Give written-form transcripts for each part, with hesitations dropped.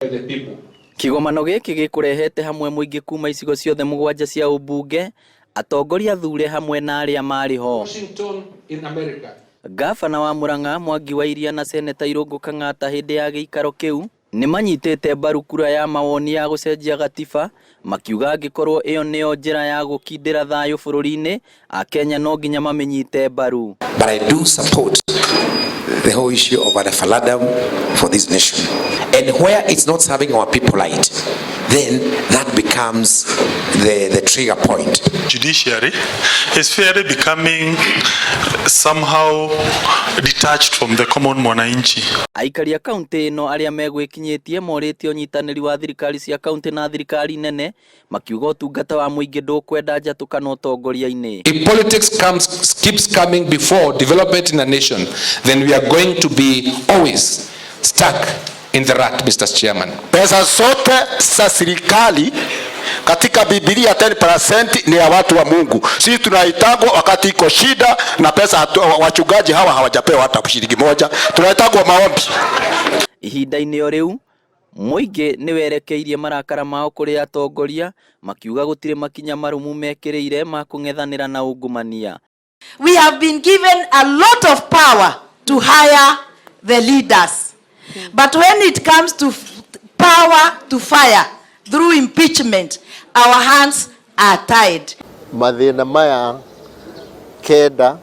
the people. Kigomano giki gikurehete hamwe muingi kuma icigo ciothe mugwanja cia ubunge, atongoria thure hamwe na aria mariho. Washington in America. Gavana wa Murang'a Mwangi wa Iria na Seneta Irungu Kang'ata hindi ya giikaro kiu nimanyitete mbaru kura ya mawoni ya gucenjia gatiba, makiuga angikorwo iyo niyo njira ya gukindira thayu bururi-ini, a Kenya no nginya mamenyite mbaru. But I do support the whole issue of a referendum for this nation. And where it's not serving our people right, then that becomes the trigger point. Judiciary is fairly becoming somehow detached from the common mwananchi. Aikari a kaunti no aria megwikinyitie moritio nyitaniri wa thirikari cia kaunti na thirikari nene, makiuga utungata wa muingi ndukwenda njatukana utongoria-ini. If politics keeps coming before development in a nation, then we are going to be always stuck in the rut, Mr. Chairman. Pesa zote za serikali katika Biblia 10% ni ya watu wa Mungu. Sisi tunaitagwa wakati iko shida na pesa, wachungaji hawa hawajapewa hata shilingi moja. Tunaitagwa maombi. Ihinda-ini o riu muingi ni werekeirie marakara mao kuri atongoria, makiuga gutire makinya marumu mekiriire ma kung'ethanira na ungumania. We have been given a lot of power to hire the leaders. But when it comes to power to fire through impeachment, our hands are tied. Mathina maya kenda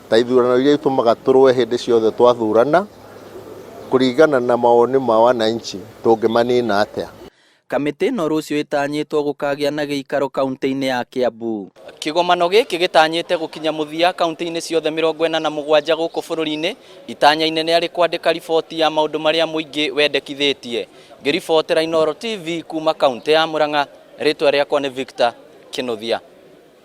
ta ithurano iria itumaga turwe hindi ciothe twathurana kuringana na mawoni ma wananchi tungimanina atia. Kamiti no rucio itanyitwo gukagia na giikaro kaunti-ini ya Kiambu. Kigomano giki gitanyite gukinya muthia kaunti-ini ciothe 47 guku bururi-ini, itanya inene ari kwandika riboti ya maundu maria muingi wendekithitie. Ngiribotera Inooro TV kuma kaunti ya Murang'a, ritwa riakwa ni Victor Kinuthia.